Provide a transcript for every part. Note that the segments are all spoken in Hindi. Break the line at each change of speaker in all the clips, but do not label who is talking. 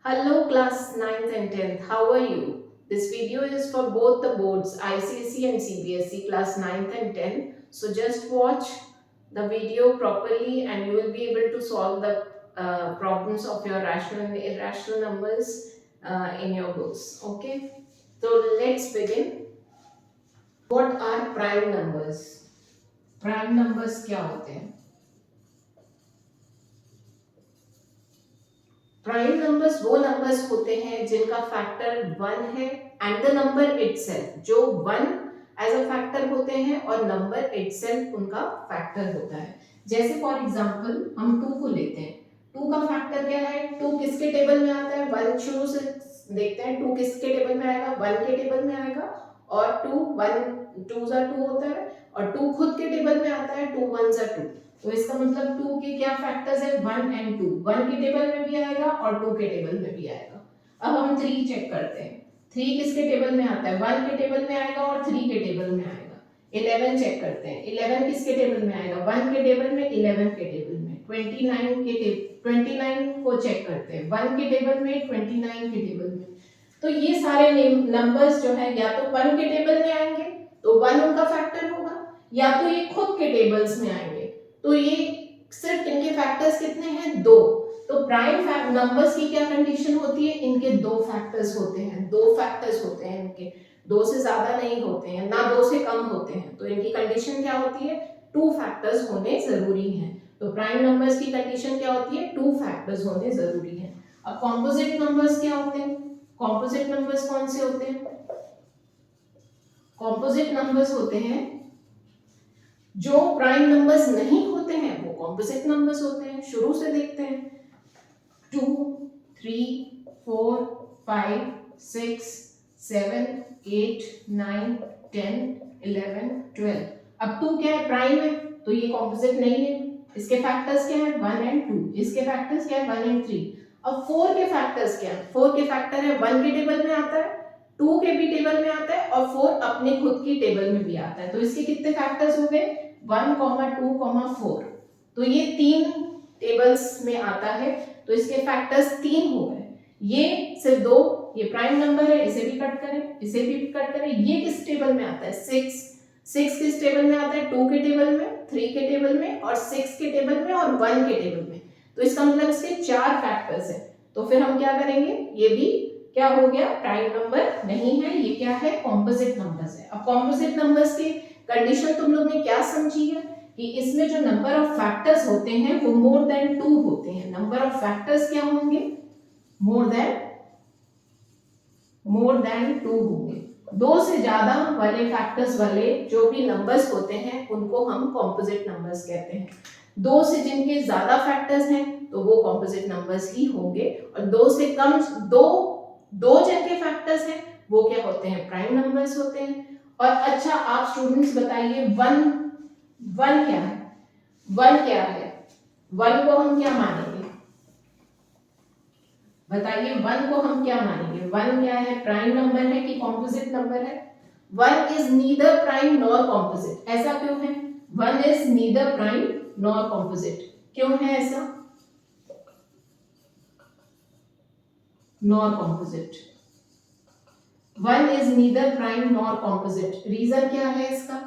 Hello class 9th and 10th, how are you? This video is for both the boards ICSE and CBSE class 9th and 10th. So just watch the video properly and you will be able to solve the problems of your rational and irrational numbers in your books. Okay, so let's begin. What are prime numbers? Prime numbers क्या होते हैं? प्राइम नंबर्स वो नंबर्स होते हैं जिनका फैक्टर 1 है एंड द नंबर इटसेल्फ, जो 1 एज अ फैक्टर होते हैं और नंबर इटसेल्फ उनका फैक्टर होता है। जैसे फॉर एग्जांपल हम 2 को लेते हैं। 2 का फैक्टर क्या है? 2 किसके टेबल में आता है? 1 शुरू से देखते हैं। 2 किसके टेबल में आएगा? 1 के टेबल में आएगा। और 2 1 2 जा 2 होता है और 2 खुद के टेबल में आता है। 2 1 जा 2। तो इसका मतलब 2 के क्या फैक्टर्स है? 1 एंड 2। 1 के टेबल में भी आएगा और 2 के टेबल में भी आएगा। अब हम 3 चेक करते हैं। 3 किसके टेबल में आता है? 1 के टेबल में आएगा और 3 के टेबल में आएगा। 11 चेक करते हैं। 11 किसके टेबल में आएगा? 1 के टेबल में, 11 के टेबल में। 29 को चेक करते हैं। 1 के टेबल में, 29 के टेबल में। तो ये सारे नंबर्स जो है या तो 1 के टेबल में आएंगे तो 1 उनका फैक्टर होगा, या तो ये खुद के टेबल्स में आएंगे तो ये सिर्फ इनके फैक्टर्स कितने हैं? 2। तो प्राइम नंबर्स की क्या कंडीशन होती है? इनके 2 फैक्टर्स होते हैं। 2 फैक्टर्स होते हैं इनके, 2 से ज्यादा नहीं होते हैं, ना 2 से कम होते हैं। तो इनकी कंडीशन क्या होती है? 2 फैक्टर्स होने जरूरी हैं। तो प्राइम नंबर्स की कंडीशन क्या होती है? 2 फैक्टर्स होने जरूरी हैं। अब कॉम्पोजिट नंबर्स क्या होते हैं? कॉम्पोजिट नंबर्स कौन से होते हैं? कॉम्पोजिट नंबर्स होते हैं जो प्राइम नंबर्स नहीं होते हैं, वो कॉम्पोजिट नंबर्स होते हैं। शुरू से देखते हैं। 2 3 4 5 6 7 8 9 10 11 12। अब 2 क्या है? प्राइम है, तो ये कॉम्पोजिट नहीं है। इसके फैक्टर्स क्या है? 1 एंड 2। इसके फैक्टर्स क्या है? 1 एंड 3। अब 4 के फैक्टर्स क्या है? 4 के फैक्टर है 1 के टेबल में आता है, 2 के भी टेबल में आता है और 4 अपने खुद की टेबल में भी आता है। तो इसके कितने फैक्टर्स हो गए? 1, 2, 4। तो ये 3 टेबल्स में आता है, तो इसके फैक्टर्स 3 हो गए। ये सिर्फ 2, ये प्राइम नंबर है, इसे भी कट करें, इसे भी कट करें। ये किस टेबल में आता है? 6। 6 किस टेबल में आता है? 2 के टेबल में, 3 के टेबल में और 6 के टेबल में और 1 के टेबल में। तो इसका मतलब इसके 4 फैक्टर्स है। तो फिर हम क्या करेंगे? ये भी क्या हो गया? प्राइम नंबर नहीं है, ये क्या है? कॉम्पोजिट नंबर्स है। अब कॉम्पोजिट नंबर्स की कंडीशन तुम लोग ने क्या समझी है कि इसमें जो नंबर ऑफ फैक्टर्स होते हैं वो मोर देन 2 होते हैं। नंबर ऑफ फैक्टर्स क्या होंगे? मोर देन 2 होंगे। 2 से ज्यादा वाले फैक्टर्स वाले जो भी नंबर्स होते हैं उनको हम कॉम्पोजिट नंबर्स कहते हैं। 2 से जिनके ज्यादा फैक्टर्स हैं तो वो कॉम्पोजिट नंबर्स ही होंगे, और 2 से कम, दो जिनके फैक्टर्स हैं वो क्या होते हैं? प्राइम नंबर्स होते हैं। और अच्छा, आप स्टूडेंट्स बताइए, वन क्या है? 1 क्या है? 1 को हम क्या मानेंगे? बताइए, 1 को हम क्या मानेंगे? 1 क्या है? प्राइम नंबर है कि कॉम्पोजिट नंबर है? 1 is neither prime nor composite. ऐसा क्यों है? 1 is neither prime nor composite. क्यों है ऐसा? Nor composite. 1 is neither prime nor composite. Reason क्या है इसका?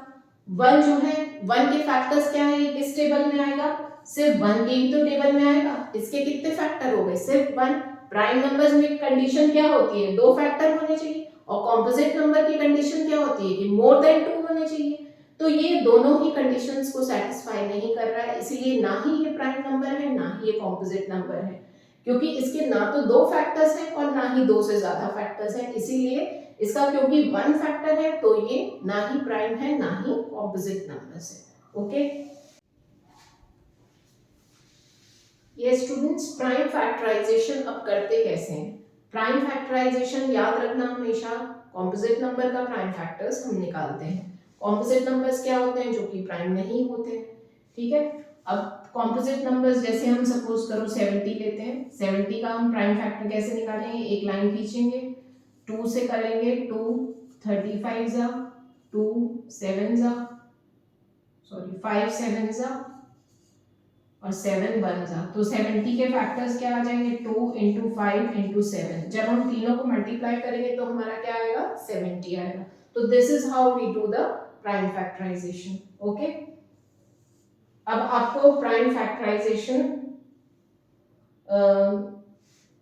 1 जो है, 1 के फैक्टर्स क्या है? किस टेबल में आएगा? सिर्फ 1 के ही तो टेबल में आएगा। इसके कितने फैक्टर हो गए? सिर्फ 1। प्राइम नंबर्स में कंडीशन क्या होती है? 2 फैक्टर होने चाहिए। और कॉम्पोजिट नंबर की कंडीशन क्या होती है? कि मोर देन 2 होने चाहिए। तो ये दोनों ही कंडीशंस को सेटिस्फाई नहीं कर रहा है, इसीलिए ना ही ये प्राइम नंबर है ना ही ये कॉम्पोजिट नंबर है, क्योंकि इसके ना तो 2 फैक्टर्स हैं और ना ही 2 से ज्यादा फैक्टर्स हैं। इसीलिए इसका क्योंकि 1 फैक्टर है तो ये ना ही प्राइम है ना ही कॉम्पोजिट नंबर्स है। ओके, ये स्टूडेंट्स प्राइम फैक्टराइजेशन अब करते कैसे हैं? प्राइम फैक्टराइजेशन याद रखना हमेशा, कॉम्पोजिट नंबर का प्राइम फैक्टर्स हम निकालते हैं। कॉम्पोजिट नंबर्स क्या होते हैं? जो कि प्राइम नहीं होते। ठीक है, अब कॉम्पोजिट नंबर्स जैसे हम सपोज करो 70 लेते हैं। 70 का हम प्राइम फैक्टर कैसे निकालेंगे? एक लाइन खींचेंगे, 2 से करेंगे, 2 35 जा, 2 7 जा, सॉरी 5 7 जा और 7 1 जा, तो 70 के फैक्टर्स क्या आ जाएंगे 2 इंटू 5 इंटू 7। जब हम तीनों को मल्टीप्लाई करेंगे तो हमारा क्या आएगा 70 आएगा। तो this is how we do the prime factorization. Okay, अब आपको प्राइम फैक्टराइजेशन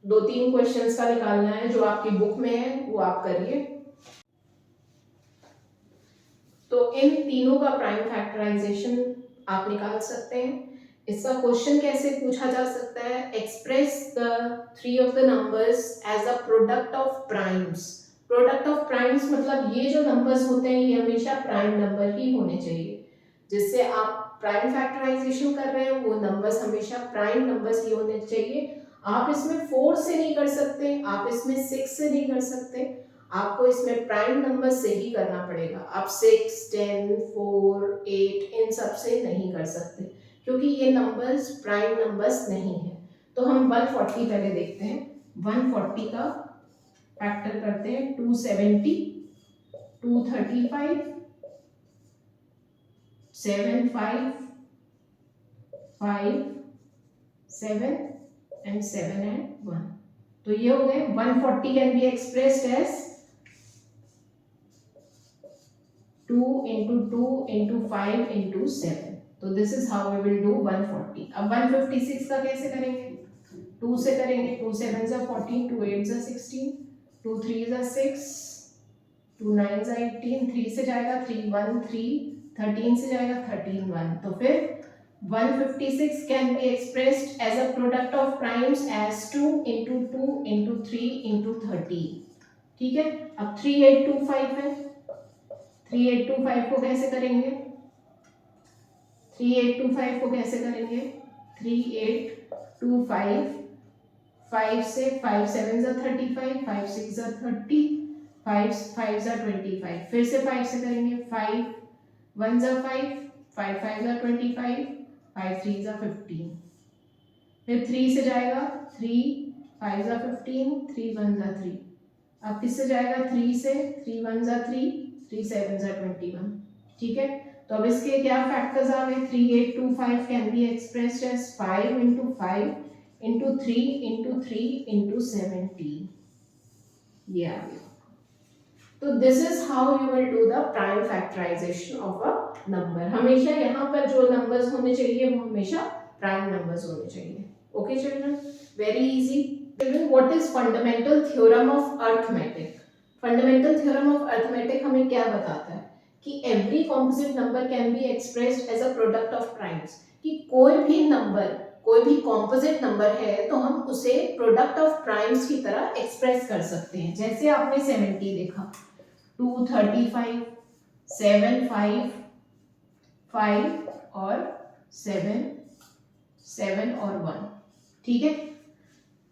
2-3 क्वेश्चंस का निकालना है जो आपकी बुक में है, वो आप करिए। तो इन तीनों का प्राइम फैक्टराइजेशन आप निकाल सकते हैं। इसका क्वेश्चन कैसे पूछा जा सकता है, express the three of the numbers as a product of primes. Product of primes मतलब ये जो नंबर्स होते हैं ये हमेशा प्राइम नंबर ही होने चाहिए। जिससे आप प्राइम फैक्टराइजेशन कर रहे हो वो नंबर्स हमेशा प्राइम नंबर्स ही होने चाहिए। आप इसमें 4 से नहीं कर सकते, आप इसमें 6 से नहीं कर सकते, आपको इसमें प्राइम नंबर से ही करना पड़ेगा। आप 6, 10, 4, 8 इन सब से नहीं कर सकते क्योंकि ये नंबर्स प्राइम नंबर्स नहीं है। तो हम 140 पहले देखते हैं। 140 का फैक्टर करते हैं 270, 235, 7 5 5 7 and 7 and 1। तो ये हो गए 140 can be expressed as 2 into 2 into 5 into 7। तो this is how we will do 140। अब 156 का कैसे करेंगे, 2 से करेंगे, 2 7 जा 14, 2 8 जा 16, 2 3 जा 6, 2 9 जा 18, 3 से जाएगा 3 1 3, 13 से जाएगा 13 1। तो फिर 156 can be expressed as a product of primes as 2 into 2 into 3 into 30। ठीक है, अब 3825 है, 3825 को कैसे करेंगे, 3825 को कैसे करेंगे, 3825 5 से 5 7 जा 35, 5 6 जा 30, 5 5 जा 25, फिर से 5 से करेंगे, 5 1 जा 5, 5 5 जा 25, 5 3 जा 15, फिर 3 से जाएगा 3 5 जा 15, 3 1 जा 3। अब किससे जाएगा 3 से, 3 1 जा 3, 3 7 जा 21। ठीक है, तो अब इसके क्या फैक्टर्स आ गए, 3825 can be expressed as 5 into 5 into 3 into 3 into 17। ये आ गया। तो this is how you will do the prime factorization of a number. हमेशा यहाँ पर जो नंबर्स होने चाहिए वो हमेशा प्राइम नंबर्स होने चाहिए। Okay children, very easy. Children, what is fundamental theorem of arithmetic. Fundamental theorem of arithmetic हमें क्या बताता है कि every composite number can be expressed as a product of primes. कि कोई भी नंबर, कोई भी कॉम्पोजिट नंबर है तो हम उसे प्रोडक्ट ऑफ प्राइम्स की तरह एक्सप्रेस कर सकते हैं। जैसे आपने 70 देखा, 2 35 7 5 5 और 7 7 और 1। ठीक है,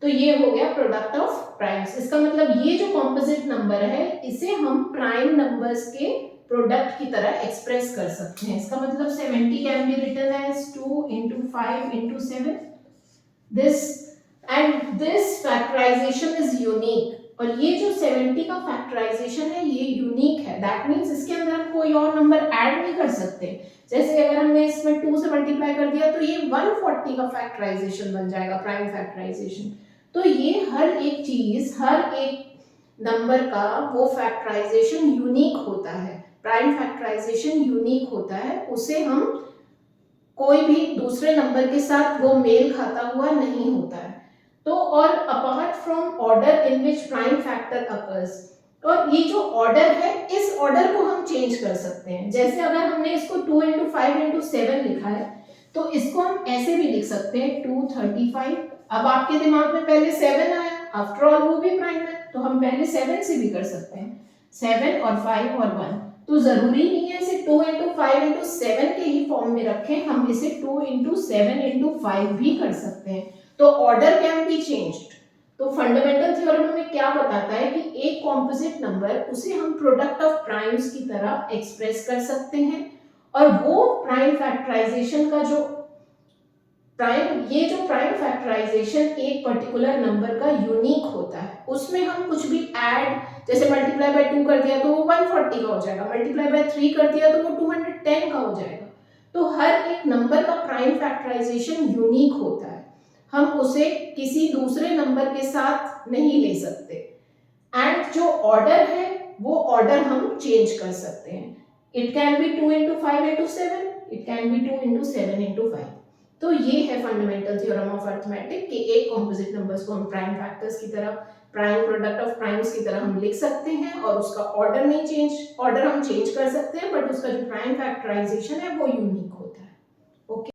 तो ये हो गया प्रोडक्ट ऑफ प्राइम्स। इसका मतलब ये जो कॉम्पोजिट नंबर है इसे हम प्राइम नंबर्स के प्रोडक्ट की तरह एक्सप्रेस कर सकते हैं। इसका मतलब 70 can be written as 2 into 5 into 7। This factorization is unique. और ये जो 70 का फैक्टराइजेशन है ये यूनिक है। दैट मीन्स इसके अंदर हम कोई और नंबर ऐड नहीं कर सकते। जैसे अगर हमने इसमें 2 से मल्टीप्लाई कर दिया तो ये 140 का फैक्टराइजेशन बन जाएगा, प्राइम फैक्टराइजेशन। तो ये हर एक चीज, हर एक नंबर का वो फैक्टराइजेशन यूनिक होता है। प्राइम फैक्टराइजेशन यूनिक होता है, उसे हम कोई भी दूसरे नंबर के साथ वो मेल खाता हुआ नहीं होता है। तो और apart from order in which prime factor occurs, और ये जो ऑर्डर है इस ऑर्डर को हम चेंज कर सकते हैं। जैसे अगर हमने इसको 2 into 5 into 7 लिखा है तो इसको हम ऐसे भी लिख सकते हैं 235। अब आपके दिमाग में पहले 7 आया, आफ्टर ऑल वो भी प्राइम है तो हम पहले 7 से भी कर सकते हैं, 7 और 5 और 1। तो जरूरी नहीं है इसे 2 into 5 into 7 के ही फॉर्म में रखें, हम इसे 2 into 7 into 5 भी कर सकते हैं। तो ऑर्डर कैन बी चेंज्ड। तो फंडामेंटल थ्योरम हमें क्या बताता है कि एक कॉम्पोजिट नंबर उसे हम प्रोडक्ट ऑफ प्राइम्स की तरह एक्सप्रेस कर सकते हैं और वो प्राइम फैक्टराइजेशन का जो प्राइम फैक्टराइजेशन एक पर्टिकुलर नंबर का यूनिक होता है। उसमें हम कुछ भी ऐड, जैसे मल्टीप्लाई बाय 2 कर दिया तो वो 140 का हो जाएगा, मल्टीप्लाई बाय 3 कर दिया तो वो 210 का हो जाएगा। तो हर एक नंबर का प्राइम फैक्टराइजेशन यूनिक होता है, हम उसे किसी दूसरे नंबर के साथ नहीं ले सकते। एंड जो ऑर्डर है वो ऑर्डर हम चेंज कर सकते हैं। It can be 2 into 5 into 7, it can be 2 into 7 into 5। तो ये है फंडामेंटल थ्योरम ऑफ अरिथमेटिक कि एक कॉम्पोजिट नंबर्स को हम प्राइम फैक्टर्स की तरह, प्राइम प्रोडक्ट ऑफ प्राइम्स की तरह हम लिख सकते हैं और उसका ऑर्डर नहीं चेंज, ऑर्डर हम चेंज कर सकते हैं बट उसका जो प्राइम फैक्टराइजेशन है वो यूनिक होता है। ओके।